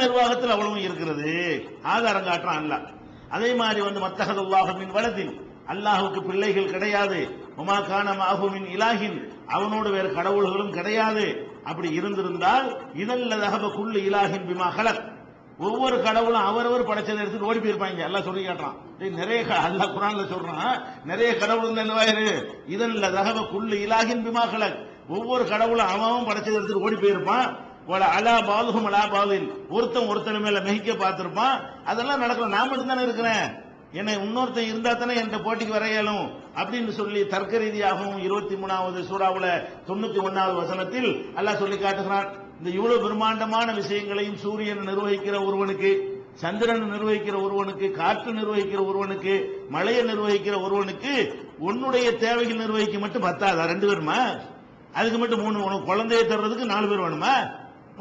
நிர்வாகத்தில் அவ்வளவும் இருக்கிறது. ஆதாரம் காட்டுறான் அல்லாஹ். அதே மாதிரி மத்தஹதுல்லாஹு மின் வலதின், அல்லாஹுக்கு பிள்ளைகள் கிடையாது. உமா கான மாஹு மின் இலாஹின், அவனோடு வேறு கடவுள்களும் கிடையாது. அப்படி இருந்திருந்தால் இதல்ல தஹப குல்லு இலாஹின் பிமா ஹலக், ஒவ்வொரு கடவுளும் அவரவர் படைச்சதை எடுத்துட்டு ஓடி போயிருப்பாங்க. எல்லாம் சொல்லி காட்டுறான். நிறைய அல்லாஹ் குர்ஆன்ல சொல்றான், நிறைய கடவுள் என்னவாயிரு, இதல்ல தஹப குல்லு இலாஹின் பிமா ஹலக், ஒவ்வொரு கடவுளும் அவன் படைச்சதை எடுத்துட்டு ஓடி போயிருப்பான். அலா பாலுகும் அலா பாலில், ஒருத்தன் மேல மிகிக்க பார்த்திருப்பான். அதெல்லாம் நடக்கல. நான் மட்டும் தானே இருக்கிறேன், என்னை இன்னொருத்தன் இருந்தா தானே என்ற போட்டிக்கு வர இயலும் அப்படின்னு சொல்லி தர்க்க ரீதியாகவும் 23வது சூறாவுல 91வது வசனத்தில் அல்லாஹ் சொல்லி காட்டுகிறான். இந்த இவ்வளவு பிரம்மாண்டமான விஷயங்களையும் சூரியன் நிர்வகிக்கிற ஒருவனுக்கு, சந்திரன் நிர்வகிக்கிற ஒருவனுக்கு, காற்று நிர்வகிக்கிற ஒருவனுக்கு, மழையை நிர்வகிக்கிற ஒருவனுக்கு உன்னுடைய தேவைகள் நிர்வகிக்க மட்டும் பத்தாதா? 2 பேருமா? அதுக்கு மட்டும் 3. உனக்கு குழந்தைய தர்றதுக்கு 4 பேர் வேணுமா?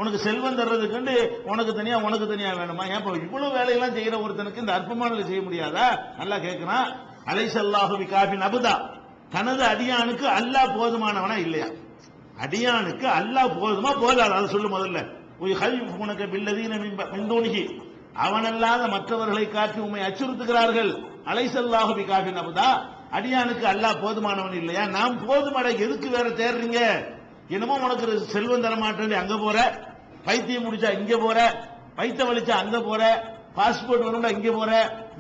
உனக்கு செல்வம் தர்றதுக்கு உனக்கு தனியா வேணுமா? ஏன் இவ்வளவு வேலையெல்லாம் செய்யற ஒருத்தனுக்கு இந்த அற்பமானதை செய்ய முடியாதா? நல்லா கேட்கிறான். அலைசல்லாஹு பிகாஃபின் அபுதா, தனது அடியானுக்கு அல்லாஹ் போதுமானவனா இல்லையா? அடியானுக்கு அல்லாஹ் போதுமா போதாது? அதை சொல்லு முதல்ல. உனக்கு பில்லதீன மின்தூனிகி, அவனல்லாத மற்றவர்களை காட்டி உண்மை அச்சுறுத்துகிறார்கள். அலைசல்லாஹு பிகாஃபின் அபுதா, அடியானுக்கு அல்லாஹ் போதுமானவன் இல்லையா? நாம் போதுமாட எதுக்கு வேற தேடுறீங்க? என்னமோ உனக்கு செல்வம் தர மாட்டேன் அங்க போற, பைத்தியம் முடிச்சா இங்க போற, பைத்த வலிச்சா அங்க போற, பாஸ்போர்ட் வேணும்டா இங்க போற,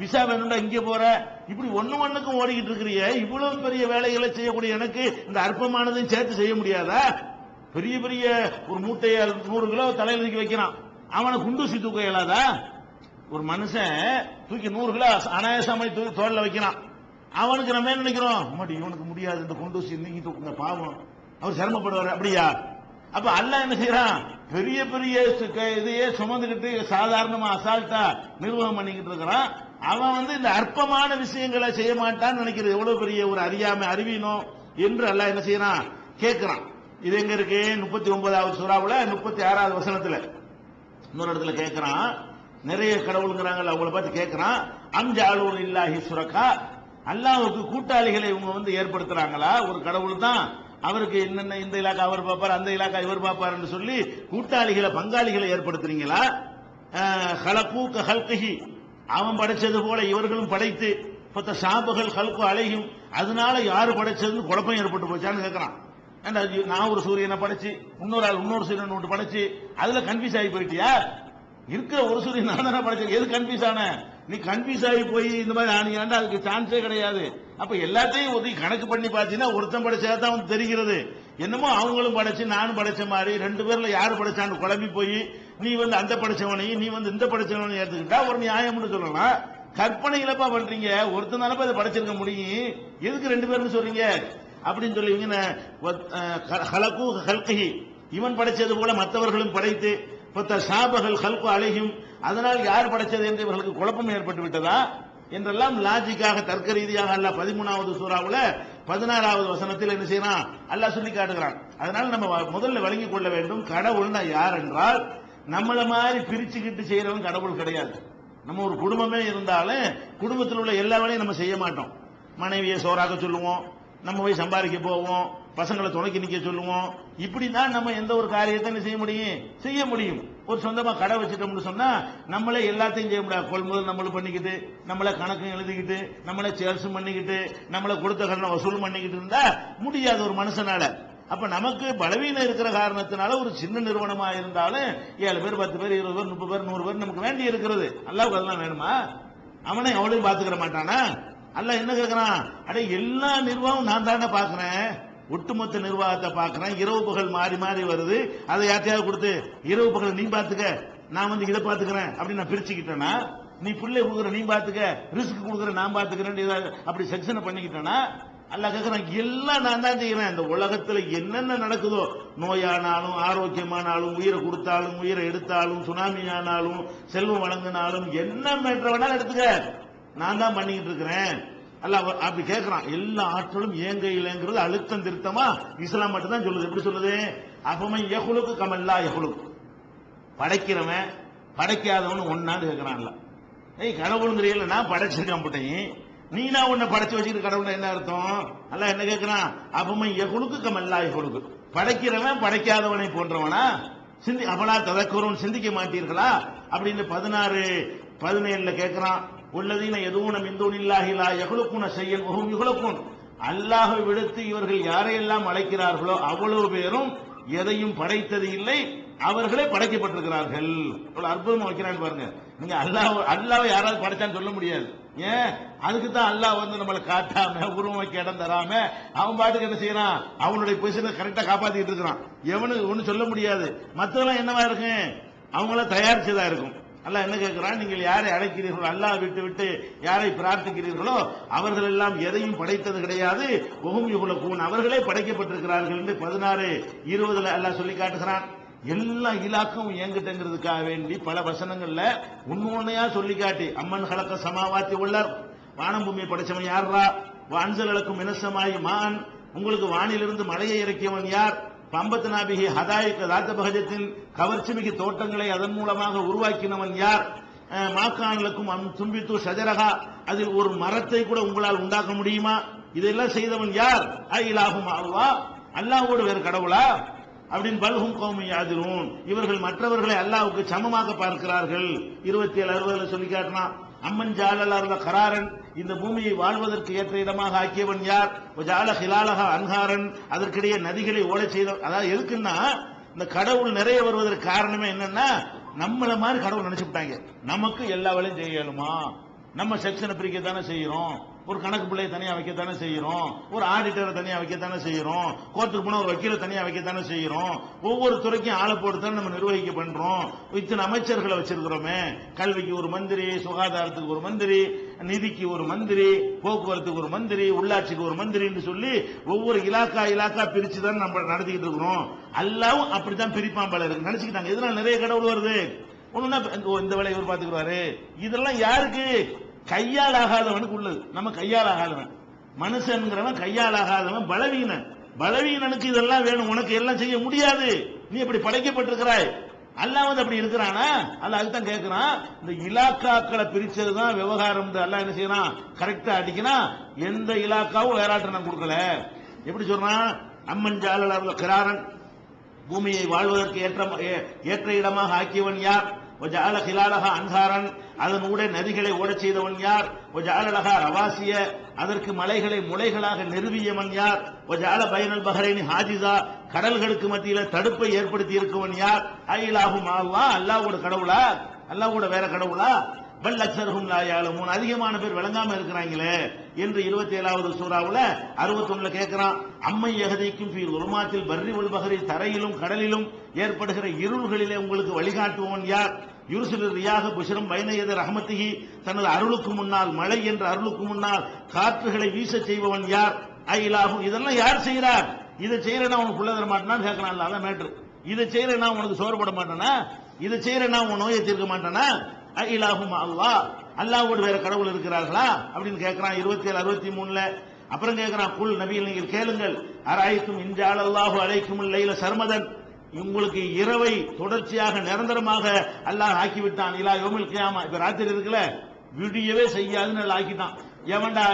விசா வேணும்டா இங்க போற, இப்படி ஒண்ணுக்கும் ஓடிக்கிட்டு இருக்கிறிய. இவ்வளவு பெரிய வேலைகளை செய்யக்கூடிய எனக்கு இந்த அற்பமானதையும் சேர்த்து செய்ய முடியாதா? பெரிய பெரிய ஒரு மூட்டையை 100 கிலோ தலையில தூக்கி வைக்கிறான், அவனை குண்டூசி தூக்க இயலாதா? ஒரு மனுஷன் தூக்கி 100 கிலோ அனாயாசமாய் தூக்கி தோல்ல வைக்கிறான். அவனுக்கு நம்ம என்ன நினைக்கிறோம், இவனுக்கு முடியாது, இந்த குண்டூசி நீங்க தூக்குங்க, பாவம், அவர் சிரமப்படுவார். அப்படியா? அப்ப அல்லாஹ் என்ன செய்யறான்? பெரிய பெரிய இதையே சுமந்துக்கிட்டு சாதாரணமா அசால்ட்டா நிர்வாகம் பண்ணிக்கிட்டு இருக்கிறான். அவன் இந்த அற்பமான விஷயங்களை செய்ய மாட்டான்னு நினைக்கிறது எவ்வளவு பெரிய ஒரு அறிவீனோ என்று அல்லாஹ் என்ன செய்யறான்? கேட்கிறான். இது எங்க இருக்கு? 39வது சூறாவுல 36வது வசனத்துல இன்னொரு இடத்துல கேட்கிறான். நிறைய கடவுளுங்கிறாங்க, அவங்கள பார்த்து கேட்கிறான். அம்ஜாலூன் இல்லாஹி சுரக்கா, அல்லாஹ்வுக்கு கூட்டாளிகளை இவங்க ஏற்படுத்துறாங்களா? ஒரு கடவுள் தான், அவருக்கு என்னென்ன இந்த இலாக்கா அவர் பார்ப்பார், அந்த இலாக்கா இவர் பார்ப்பார் என்று சொல்லி கூட்டாளிகளை பங்காளிகளை ஏற்படுத்துறீங்களா? ஹலக்கூக ஹல்கஹி, அவன் படைச்சது போல இவர்களும் படைத்து பத்த சாபகள் ஹல்கு அலையும், அதனால யாரு படைச்சதுன்னு குழப்பம் ஏற்பட்டு போச்சான்னு கேட்கறான். நான் ஒரு சூரியனை படைச்சு இன்னொரு ஆள் இன்னொரு சூரியன் ஒன்று படைச்சு அதுல கன்ஃபியூஸ் ஆகி போயிட்டியா? இருக்கிற ஒரு சூரியன் நான் தானே படைச்சேன், எது கன்ஃபியூஸ் ஆன? நீ கன்ஃபியூஸ் ஆகி போய் இந்த மாதிரி ஆனீங்கன்னா அதுக்கு சான்ஸே கிடையாது. அப்ப எல்லாத்தையும் ஒதுக்கி கணக்கு பண்ணி பார்த்தீங்கன்னா ஒருத்தன் படைச்சதான் தெரிகிறது. என்னமோ அவங்களும் படைச்சு நானும் படைச்ச மாதிரி 2 பேர்ல யாரு படைச்சான்னு குழம்பி போய் நீ அந்த படைச்சவனையும் நீ இந்த படைச்சவனையும் எடுத்துக்கிட்டா ஒரு நியாயம்னு சொல்லலாம். கற்பனையிலப்பா பண்றீங்க, ஒருத்தன் தானப்பா இதை படைச்சிருக்க முடியும், எதுக்கு 2 பேர்னு சொல்றீங்க அப்படின்னு சொல்லுவீங்க. இவன் படைச்சது போல மற்றவர்களும் படைத்து சாபகள் ஹல்கு அலையும், அதனால் யார் படைச்சது என்று இவர்களுக்கு குழப்பம் ஏற்பட்டு விட்டதா என்றெல்லாம் லாஜிக்காக தர்க்க ரீதியாக அல்லாஹ் 13வது சூறாவுல 16வது வசனத்தில் என்ன செய்யறான்? அல்லாஹ் சொல்லி காட்டுகிறான். அதனால நம்ம முதல்ல வழங்கிக் கொள்ள வேண்டும், கடவுள்னா யார் என்றால் நம்மள மாதிரி பிரிச்சுக்கிட்டு செய்யறவன் கடவுள் கிடையாது. நம்ம ஒரு குடும்பமே இருந்தாலும் குடும்பத்தில் உள்ள எல்லா வேலையும் நம்ம செய்ய மாட்டோம். மனைவியை சோறாக்க சொல்லுவோம், நம்ம போய் சம்பாதிக்க போவோம், பசங்களை துணைக்கு நிக்க சொல்லுவோம். இப்படிதான் நம்ம எந்த ஒரு காரியத்தை செய்ய முடியும். ஒரு சொந்தமா கடை வச்சுட்டோம்னு சொன்னா நம்மளே எல்லாத்தையும் செய்ய முடியாது. கொள்முதல் நம்மளும் பண்ணிக்கிட்டு, நம்மள கணக்கு எழுதிக்கிட்டு, நம்மள சேல்ஸும் பண்ணிக்கிட்டு, நம்மள கொடுத்த கடனை வசூல் பண்ணிக்கிட்டு இருந்தா முடியாது ஒரு மனுஷனால. அப்ப நமக்கு பலவீனம் இருக்கிற காரணத்தினால ஒரு சின்ன நிறுவனமா இருந்தாலும் 7 பேர் 10 பேர் 20 பேர் 30 பேர் 100 பேர் நமக்கு வேண்டி இருக்கிறது. அல்லாஹ்வுக்கு அதெல்லாம் வேணுமா? அவனை அவளையும் பாத்துக்கிற மாட்டானா? அல்லாஹ் என்ன கேட்கிறான்? அடே எல்லா நிர்வாகம் நான் தானே பாக்குறேன், ஒட்டுமொத்த நிர்வாகத்தை பாக்குறேன். இரவு பகல் மாறி மாறி வருது, அதை யார்ட்டையாவது கொடுத்து இரவு பகல் நீ பாத்துக்க, நான் இதை பாத்துக்கிறேன் அப்படின்னு நான் பிரிச்சுக்கிட்டேன்னா, நீ பிள்ளை கொடுக்குற நீ பாத்துக்க, ரிஸ்க் கொடுக்குற நான் பாத்துக்கிறேன் அப்படி செக்ஷனை பண்ணிக்கிட்டேன்னா, அல்லாஹ் கேட்கிறான் எல்லாம் நான் தான் செய்யறேன். இந்த உலகத்துல என்னென்ன நடக்குதோ, நோயானாலும் ஆரோக்கியமானாலும் உயிரை கொடுத்தாலும் உயிரை எடுத்தாலும் சுனாமி ஆனாலும் செல்வம் வழங்கினாலும் என்ன மேற்ற வேணாலும் எடுத்துக்க, நான் தான் பண்ணிக்கிட்டு இருக்கிறேன். அல்லாஹ் அப்படி கேட்கிறான். எல்லா ஆற்றலும் ஏங்கையிலங்கிறது அழுத்தம் திருத்தமா இஸ்லாம் மட்டும் தான் சொல்லுது. எப்படி சொல்லுது? அப்பமன் யஹ்லுக்கு கமல்லா யஹ்லுக், படைக்கிறவன் படைக்காதவன் ஒன்னான்னு கேட்கிறான்ல. கடவுளுங்கிறீங்கள, நான் படைச்சிருக்கேன் புட்டையும், நீனா உன்னை படைச்சு வச்சுக்கிட்டு கடவுள் என்ன அர்த்தம்? அல்லாஹ் என்ன கேட்கிறான்? அப்பமன் யஹ்லுக்கு கமல்லா யஹ்லுக், படைக்கிறவன் படைக்காதவனை போன்றவனா? அவலா ததக்கரும் சிந்திக்க மாட்டீர்களா அப்படின்னு 16 17 கேட்கிறான். உள்ளதீன எதுவும் மின்தூனில்லாஹி லா யஹ்லுகுன ஷையன் வஹும் யுஹ்லகுன். அல்லாஹ்வை விடுத்து இவர்கள் யாரையெல்லாம் அழைக்கிறார்களோ அவ்வளவு பேரும் எதையும் படைத்தது இல்லை, அவர்களே படைக்கப்பட்டிருக்கிறார்கள். இவ்வளவு அற்புதமா வைக்கிறான்னு பாருங்க. நீங்க அல்லாஹ் யாராவது படைச்சான்னு சொல்ல முடியாது. ஏன்? அதுக்கு தான் அல்லாஹ் வந்து நம்மளை காட்டாம உருவம் வைக்க இடம் தராம அவன் பாட்டுக்கு என்ன செய்யறான், அவனுடைய பொசிஷனை கரெக்டா காப்பாத்திட்டு இருக்கிறான். எவனுக்கு ஒண்ணு சொல்ல முடியாது. மத்தவெல்லாம் என்னவா இருக்கு, அவங்கள தயாரிச்சதா இருக்கும். அல்லாஹ் என்ன கேட்கிறான், நீங்கள் யாரை அழைக்கிறீர்களோ, அல்லாஹ் விட்டு விட்டு யாரை பிரார்த்திக்கிறீர்களோ அவர்கள் எல்லாம் எதையும் படைத்தது கிடையாது. வஹும் யுஹ்லகூன், அவர்களே படைக்கப்பட்டிருக்கிறார்கள் என்று 16 20 அல்லாஹ் சொல்லி காட்டுகிறான். எல்லா இலாக்கும் இயங்கிட்டங்கிறதுக்காக வேண்டி பல வசனங்கள்ல உண்மையா சொல்லி காட்டி, அம்மன் கலக்க சமாவாத்தி உள்ளார், வானம் பூமியை படைச்சவன் யாரா, அன்சலக்கும் மினசமாய் மான், உங்களுக்கு வானிலிருந்து மழையை இறக்கியவன் யார், பம்பத்னாபிகி ஹதாயிக்க தாத்த பகஜத்தின் கவர்ச்சிமிகு தோட்டங்களை அதன் மூலமாக உருவாக்கினவன் யார், மாக்கான்களுக்கும் தும்பித்து ஷஜரகா, அதில் ஒரு மரத்தை கூட உங்களால் உண்டாக்க முடியுமா, இதெல்லாம் செய்தவன் யார், இலாஹும் அல்லாஹ், அல்லாஹ்வோடு வேறு கடவுளா அப்படின்னு பல்ஹும் கௌமி யாதிலூன், இவர்கள் மற்றவர்களை அல்லாஹ்வுக்கு சமமாக பார்க்கிறார்கள். 27 60 சொல்லி காட்டினான். அம்மன் ஜாலல்லாஹ் கராரன், இந்த பூமியை வாழ்வதற்கு ஏற்ற இடமாக ஆக்கியவன் யார், ஜால ஹிலாலஹா அன்ஹாரன், அதற்கிடையே நதிகளை ஓடச் செய்த. அதாவது எதுக்குன்னா, இந்த கடவுள் நிறைய வருவதற்கு காரணமே என்னன்னா, நம்மள மாதிரி கடவுள் நினைச்சுட்டாங்க. நமக்கு எல்லா வேலையும் செய்யணுமா, நம்ம செக்ஷனை பிரிக்கத்தானே செய்யறோம், ஒரு கணக்கு பிள்ளையை தனியா வைக்கத்தானே செய்யறோம், ஒரு ஆடிட்டரை தனியா வைக்கத்தானே செய்யறோம், கோர்ட்டுக்கு போன ஒரு வக்கீலை தனியா வைக்கத்தானே செய்யறோம், ஒவ்வொரு துறைக்கும் ஆளை போட்டுத்தானே நம்ம நிர்வகிக்க பண்றோம். இத்தனை அமைச்சர்களை வச்சிருக்கிறோமே, கல்விக்கு ஒரு மந்திரி, சுகாதாரத்துக்கு ஒரு மந்திரி, நிதிக்கு ஒரு மந்திரி, போக்குவரத்துக்கு ஒரு மந்திரி, உள்ளாட்சிக்கு ஒரு மந்திரின்னு சொல்லி ஒவ்வொரு இலாக்கா பிரிச்சுதான் நம்ம நடத்திக்கிட்டு இருக்கிறோம். அல்லாவும் அப்படித்தான் பிரிப்பான் போல இருக்கு நினைச்சுக்கிட்டாங்க. இதனால நிறைய கடவுள் வருது. ஒண்ணுன்னா இந்த வேலையை இவர் பாத்துக்கிறாரு. இதெல்லாம் யாருக்கு? கையால் ஆகாதவனுக்கு உள்ளது. நம்ம கையால் ஆகாதவன், மனுஷன்கிறவன் கையால் ஆகாதவன், பலவீனனுக்கு இதெல்லாம் வேணும். உனக்கு எல்லாம் செய்ய முடியாது, நீ எப்படி படைக்கப்பட்டிருக்கிறாய். அல்லாஹ் வந்து அப்படி இருக்கிறானா? அல்லாஹ் அதுதான் கேட்கிறான். இந்த இலாக்காக்களை பிரிச்சதுதான் விவகாரம். அல்லாஹ் என்ன செய்யறான், கரெக்டா அடிக்கிறான். எந்த இலாக்காவும் வேறாட்ட நான் கொடுக்கல. எப்படி சொல்றான், அம்மன் ஜாலல்லாஹ் கிராரன், பூமியை வாழ்வதற்கு ஏற்ற இடமாக ஆக்கியவன் யார், ஜால ஹிலாலஹா அன்ஹாரன், அதனூடே நதிகளை ஓடச் செய்தவன் யார், ஜாலலஹா ரவாசிய, அதற்கு மலைகளை முளைகளாக நிறுவியவன் யார், ஜால பைனல் பஹரைனி ஹாஜிஸா, கடல்களுக்கு மத்தியில தடுப்பை ஏற்படுத்தி இருக்கவன் யார், ஐலாஹும் அல்லாஹ், அல்லாஹ்வோட கடவுளா, அல்லாஹ்வோட வேற கடவுளா, பல் அக்ஸருஹும் லா யஅலமூன், அதிகமான பேர் விளங்காம இருக்கிறாங்களே என்று 27வது சூராவுல 61 கேட்கிறான். அம்மை யஹதிக்கும் ஃபீ ظுலுமாத்தில் பர்ரி வல் பஹரி, தரையிலும் கடலிலும் ஏற்படுகிற இருள்களிலே உங்களுக்கு வழிகாட்டுபவன் யார், யுர்சிலு ரியாக புஷ்ரம் பைன யதி ரஹ்மத்திஹி, தனது அருளுக்கு முன்னால், மழை என்ற அருளுக்கு முன்னால் காற்றுகளை வீச செய்பவன் யார், ஐலாஹு, இதெல்லாம் யார் செய்கிறார், இதை செய்யறேன்னா உனக்கு புள்ள தர மாட்டானான்னு கேட்கறான். அதான் மேட்ரு. இதை செய்யறேன்னா உனக்கு சோறு போட மாட்டானா, இதை செய்யறேன்னா உன் நோயை தீர்க்க மாட்டானா, இலாஹும் அல்லாஹ், அல்லாஹ்வோடு வேற கடவுள் இருக்கிறார்களா அப்படின்னு கேட்கிறான். 27 63 அப்புறம் கேட்கிறான், குல் நபியில் நீங்கள் கேளுங்கள், அராய்த்தும் இன்ஜாலல்லாஹு அலைக்கும் லைல சர்மதன், உங்களுக்கு இரவை தொடர்ச்சியாக நிரந்தரமாக அல்லாஹ் ஆக்கிவிட்டான், இலா யௌமில் கியாமா, இப்ப ராத்திரி இருக்குல்ல விடியவே செய்யாதுன்னு அல்லாஹ் ஆக்கிட்டான். எவன்டா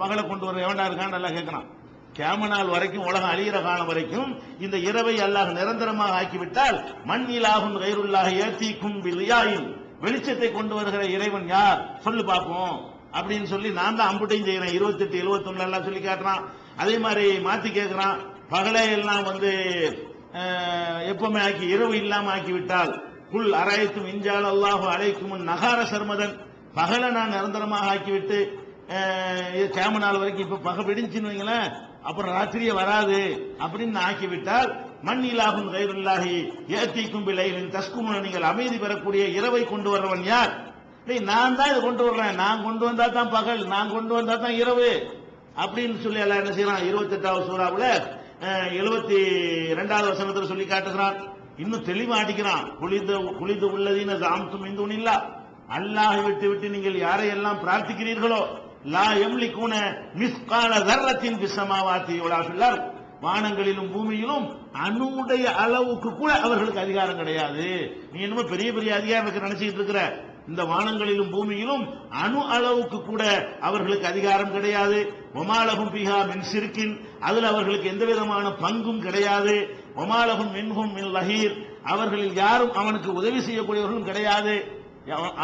பகலை கொண்டு வர எவன்டா இருக்கான்னு அல்லாஹ் கேட்கிறான். கியாம நாள் வரைக்கும், உலகம் அழிகிற காலம் வரைக்கும் இந்த இரவை அல்லாஹ் நிரந்தரமாக ஆக்கிவிட்டால், மண் இலாஹுன் கைருல்லாஹி யதீக்கும் பிலியாயின், வெளிச்சத்தை கொண்டு வருகிற இறைவன் யார் சொல்லு பார்ப்போம் அப்படின்னு சொல்லி நான் தான் அம்புட்டையும் செய்யறேன். 28 71 எல்லாம் சொல்லி காட்டுறான். அதே மாதிரி மாத்தி கேட்கிறான், பகலை எல்லாம் வந்து எப்பவுமே ஆக்கி இரவு இல்லாம ஆக்கி விட்டால், குல் அராய்த்தும் இன்ஜால் அல்லாஹு அலைக்கும் நகார சர்மதன், பகலை நான் நிரந்தரமாக ஆக்கிவிட்டு கியாம நாள் வரைக்கும், இப்ப பகல் விடிஞ்சுன்னு வைங்களேன், அப்புறம் ராத்திரியே வராது அப்படின்னு ஆக்கிவிட்டால், மண் இலாஹுன் கைருல்லாஹி யஅதீக்கும் பிலைலின் தஸ்குமுன, நீங்கள் அமைதி பெறக்கூடிய இரவை கொண்டு வரவன் யார், நான் தான் இதை கொண்டு வர்றேன், நான் கொண்டு வந்தா தான் பகல், நான் கொண்டு வந்தா தான் இரவு அப்படின்னு சொல்லி எல்லாம் என்ன செய்யறான். 28வது சூறாவுல 72வது வசனத்தில் சொல்லி காட்டுகிறான். இன்னும் தெளிவா அடிக்கிறான். குளிது உள்ளதீன ஜாம்தும் இந்துனில்லா, அல்லாஹ் விட்டு விட்டு நீங்கள் யாரையெல்லாம் பிரார்த்திக்கிறீர்களோ, லா யம்லிகூன மிஸ்கால தர்ரத்தின் ஃபிஸ் ஸமாவாத்தி வலா ஃபில் அர்த், வானங்களிலும் பூமியிலும் அணுடைய அளவுக்கு கூட அவர்களுக்கு அதிகாரம் கிடையாது. நீ என்னமோ பெரிய பெரிய அதிகாரம் நினைச்சிட்டு இருக்கிற, இந்த வானங்களிலும் பூமியிலும் அணு அளவுக்கு கூட அவர்களுக்கு அதிகாரம் கிடையாது. ஒமாலகும் பிஹா மின் ஷிர்கின், அதில் அவர்களுக்கு எந்த விதமான பங்கும் கிடையாது. ஒமாலகும் மின்ஹும் மின் லஹீர், அவர்களில் யாரும் அவனுக்கு உதவி செய்யக்கூடியவர்களும் கிடையாது.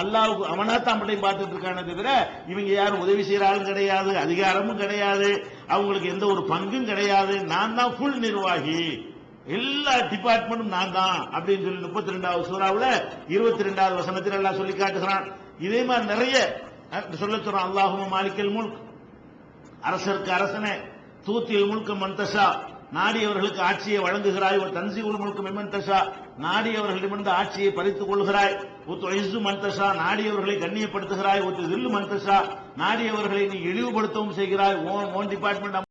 அல்லாஹ்வுக்கு அவனாத்தான் மட்டும் பார்த்துட்டு இருக்கானே தவிர இவங்க யாரும் உதவி செய்யறாலும் கிடையாது, அதிகாரமும் கிடையாது, அவங்களுக்கு எந்த ஒரு பங்கும் கிடையாது. நான் தான் ஃபுல் நிர்வாகி, எல்லா டிபார்ட்மெண்ட்டும் நான் தான் அப்படின்னு சொல்லி 32வது சூறாவுல 22வது வசனத்தில் எல்லாம் சொல்லி காட்டுகிறான். இதே மாதிரி நிறைய சொல்ல சொல்றான். அல்லாஹும்ம மாலிக்கல் முல்க், அரசருக்கு அரசனே, தூத்தில் முல்க மன்தஷா, நாடியவர்களுக்கு ஆட்சியை வழங்குகிறாய், ஒரு தன்சீவுல் முல்க மிம்மன் தஷா, நாடியவர்களிடமிருந்து ஆட்சியை பறித்துக் கொள்கிறாய், ஒத்து மன்தஷா, நாடியவர்களை கண்ணியப்படுத்துகிறாய், ஒத்து தில்லு மன்தஷா, நாடியவர்களை நீ இழிவுபடுத்தவும் செய்கிறாய். Own department